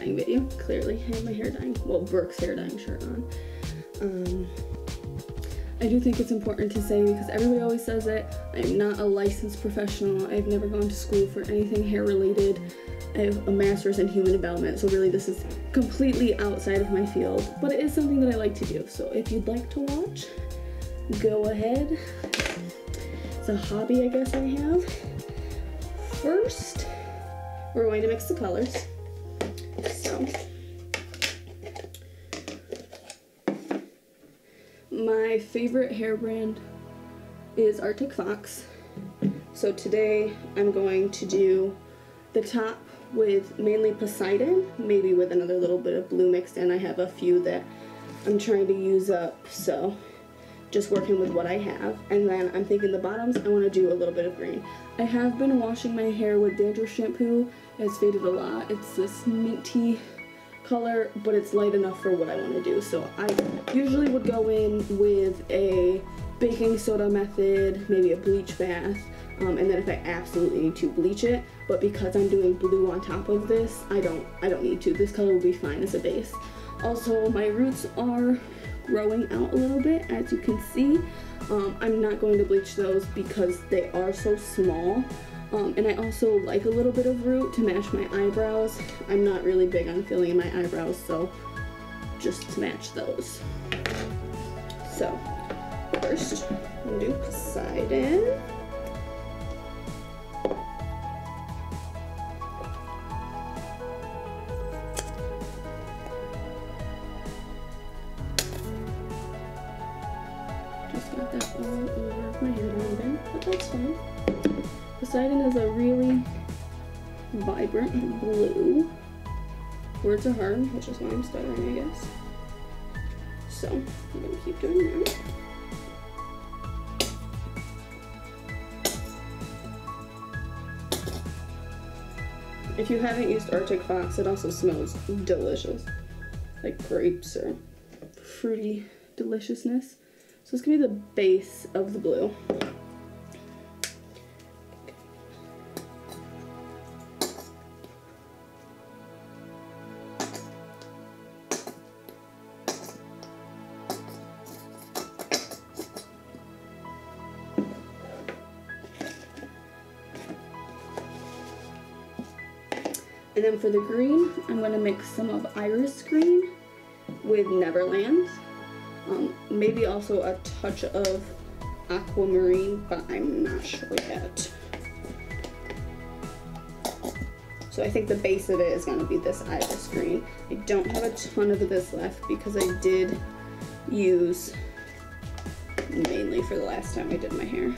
dyeing video, clearly. I have my hair dyeing, well, Brooke's hair dyeing shirt on. I do think it's important to say, because everybody always says it, I'm not a licensed professional. I've never gone to school for anything hair related. I have a master's in human development, so really this is completely outside of my field, but it is something that I like to do. So if you'd like to watch, go ahead. It's a hobby I guess I have. First, we're going to mix the colors. So, my favorite hair brand is Arctic Fox. So today I'm going to do the top with mainly Poseidon, maybe with another little bit of blue mixed in. I have a few that I'm trying to use up, so just working with what I have. And then I'm thinking the bottoms, I want to do a little bit of green. I have been washing my hair with dandruff shampoo. It's faded a lot. It's this minty color, but it's light enough for what I want to do. So I usually would go in with a baking soda method, maybe a bleach bath, and then if I absolutely need to, bleach it. But because I'm doing blue on top of this, I don't need to. This color will be fine as a base. Also, my roots are growing out a little bit, as you can see. I'm not going to bleach those because they are so small. And I also like a little bit of root to match my eyebrows. I'm not really big on filling in my eyebrows, so just to match those. So, first, I'm gonna do Poseidon. Just got that all over my hair down there, but that's fine. Poseidon is a really vibrant blue. Words are hard, which is why I'm stuttering, I guess. So, I'm gonna keep doing that. If you haven't used Arctic Fox, it also smells delicious. Like grapes or fruity deliciousness. So it's gonna be the base of the blue. And then for the green, I'm going to mix some of Iris Green with Neverland. Maybe also a touch of Aquamarine, but I'm not sure yet. So I think the base of it is going to be this Iris Green. I don't have a ton of this left because I did use mainly for the last time I did my hair.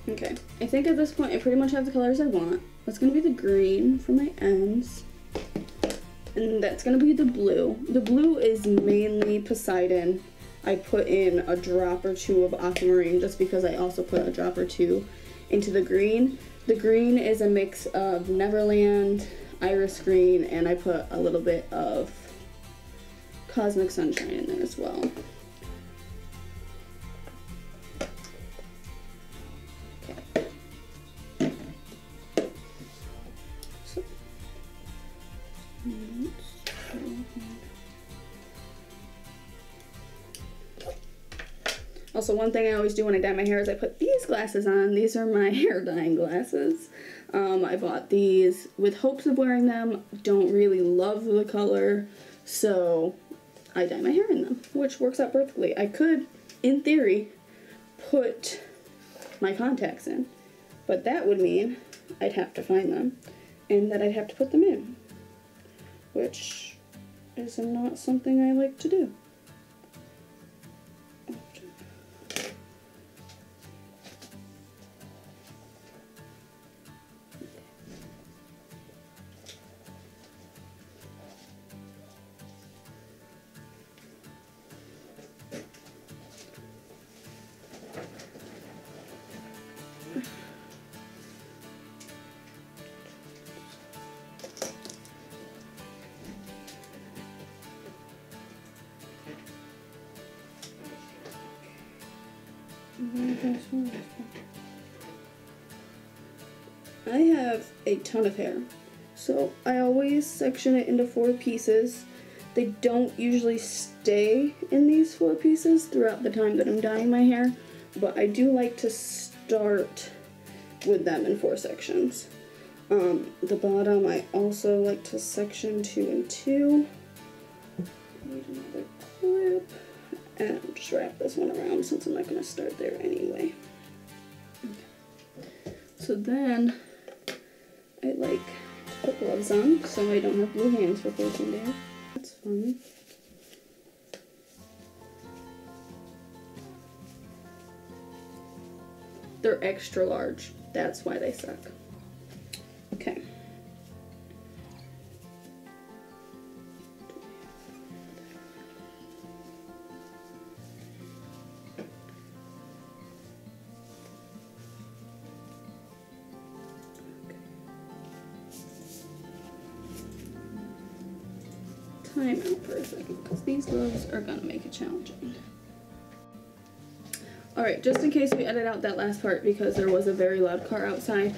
Okay, I think at this point I pretty much have the colors I want. That's gonna be the green for my ends. And that's gonna be the blue. The blue is mainly Poseidon. I put in a drop or two of Aquamarine just because I also put a drop or two into the green. The green is a mix of Neverland, Iris Green, and I put a little bit of Cosmic Sunshine in there as well. Also, one thing I always do when I dye my hair is I put these glasses on. These are my hair dyeing glasses. I bought these with hopes of wearing them. Don't really love the color, so I dye my hair in them, which works out perfectly. I could, in theory, put my contacts in, but that would mean I'd have to find them, and that I'd have to put them in, which is not something I like to do. I have a ton of hair, so I always section it into 4 pieces. They don't usually stay in these 4 pieces throughout the time that I'm dyeing my hair, but I do like to start with them in 4 sections. The bottom I also like to section 2 and 2. Need another clip. And I'll just wrap this one around since I'm not going to start there anyway. Okay. So then I like to put gloves on so I don't have blue hands for 14 days. That's fun. They're extra large. That's why they suck. Okay. Time out for a second because these gloves are gonna make it challenging. Alright, just in case we edit out that last part because there was a very loud car outside,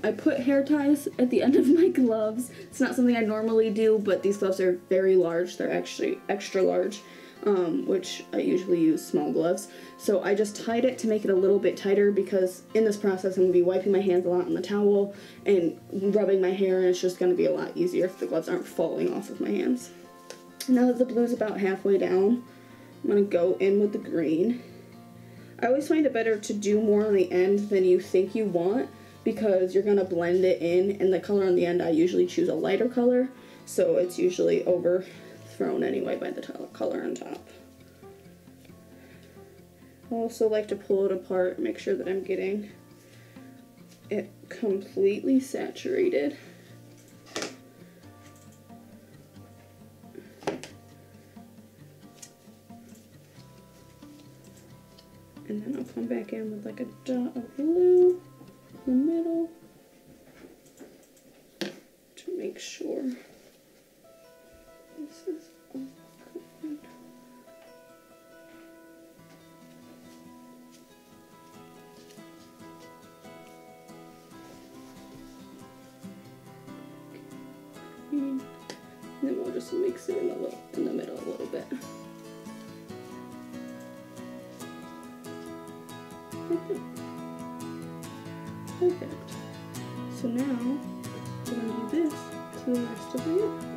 I put hair ties at the end of my gloves. It's not something I normally do, but these gloves are very large. They're actually extra large, which I usually use small gloves. So I just tied it to make it a little bit tighter because in this process I'm going to be wiping my hands a lot on the towel and rubbing my hair, and it's just going to be a lot easier if the gloves aren't falling off of my hands. Now that the blue's about halfway down, I'm going to go in with the green. I always find it better to do more on the end than you think you want because you're going to blend it in, and the color on the end I usually choose a lighter color, so it's usually overthrown anyway by the color on top. I also like to pull it apart, make sure that I'm getting it completely saturated. And then I'll come back in with like a dot of blue in the middle to make sure this is all good. And then we'll just mix it in the middle a little bit. Perfect. So now we're going to do this to the rest of the hair.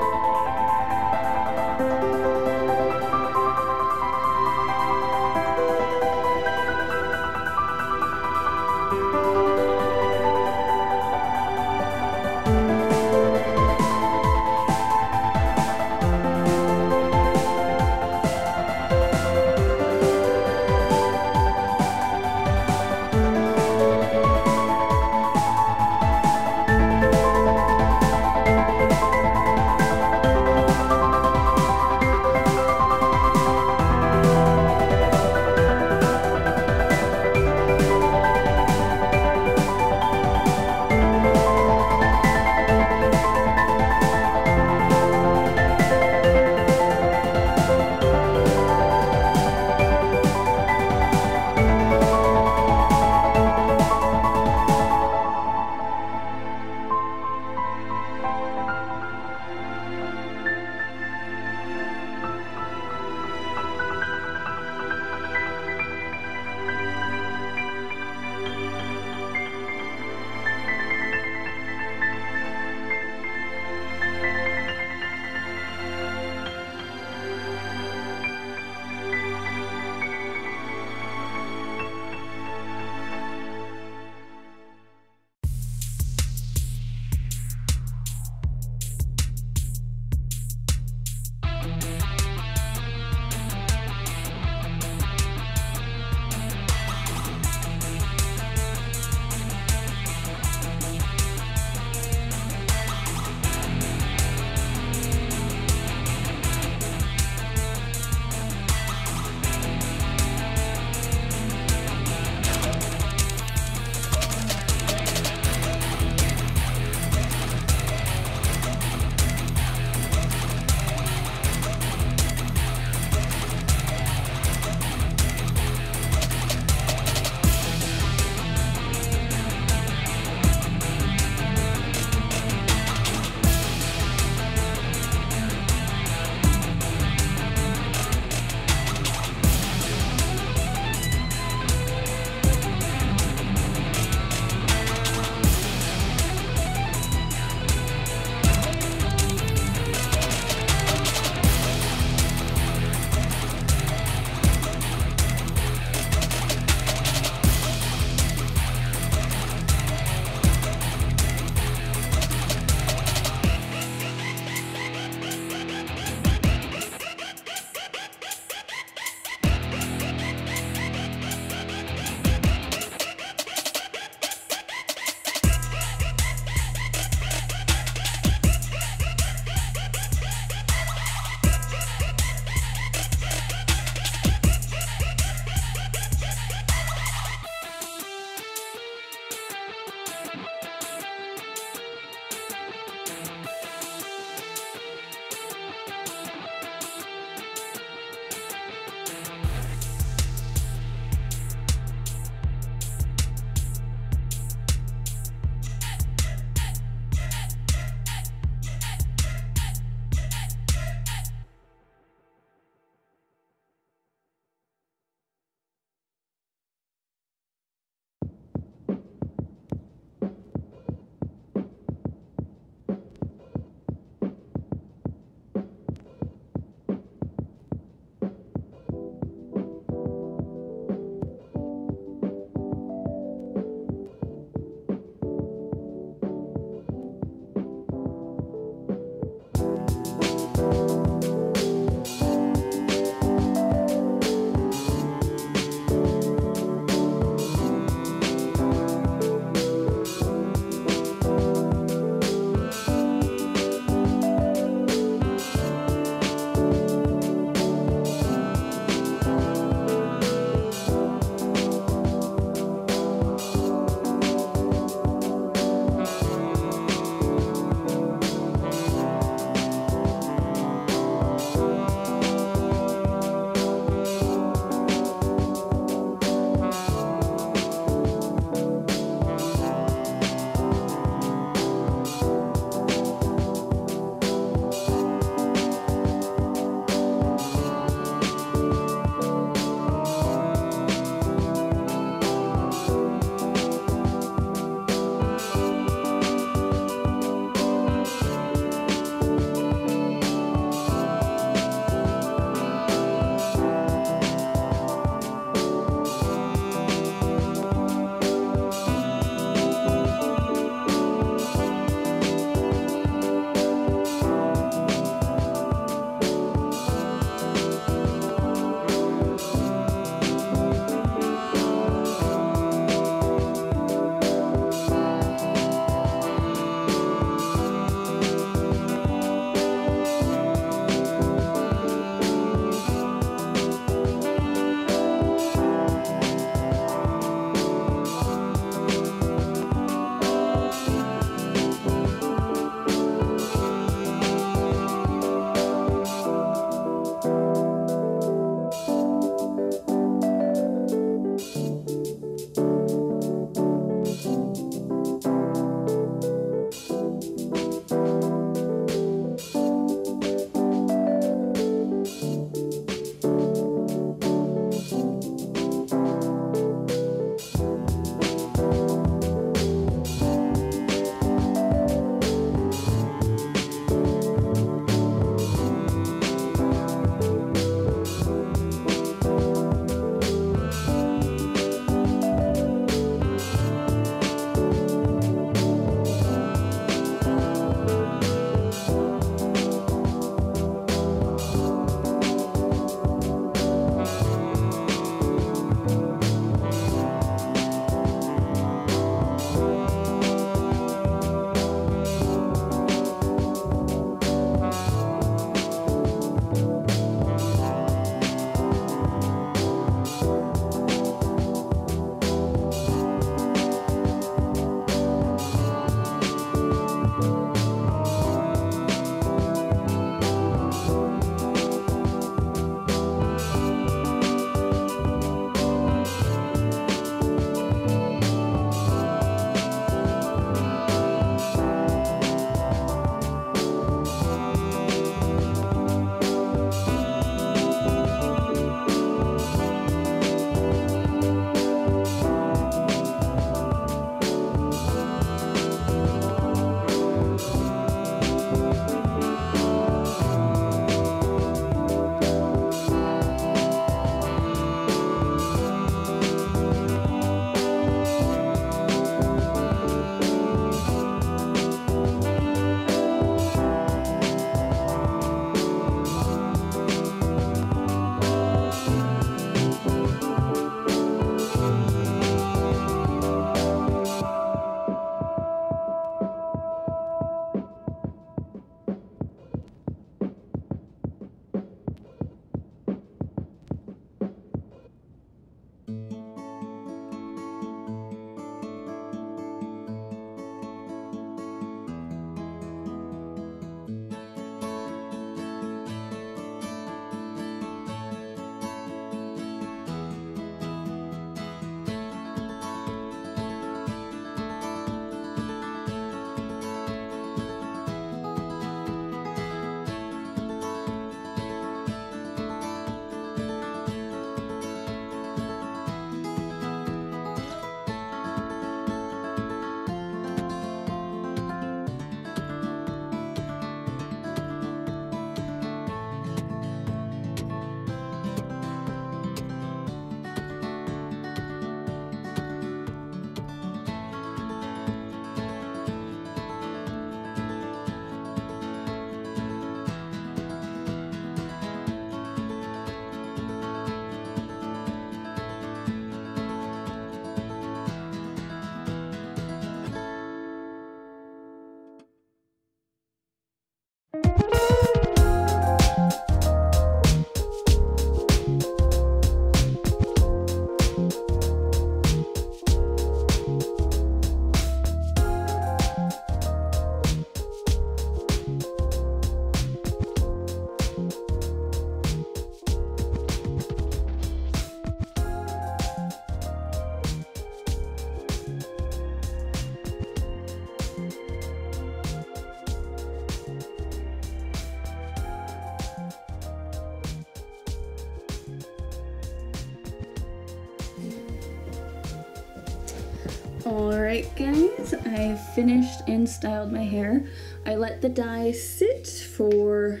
Alright guys, I finished and styled my hair. I let the dye sit for,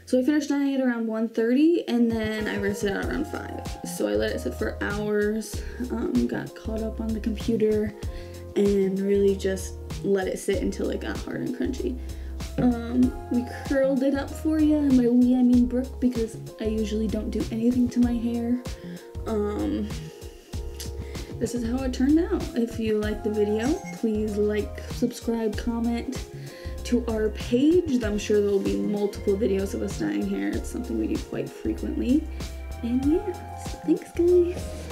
so I finished dyeing it around 1:30 and then I rinsed it out around 5. So I let it sit for hours, got caught up on the computer and really just let it sit until it got hard and crunchy. We curled it up for you, and by we I mean Brooke, because I usually don't do anything to my hair. This is how it turned out. If you like the video, please like, subscribe, comment to our page. I'm sure there will be multiple videos of us dyeing hair. It's something we do quite frequently. And yeah, so thanks guys.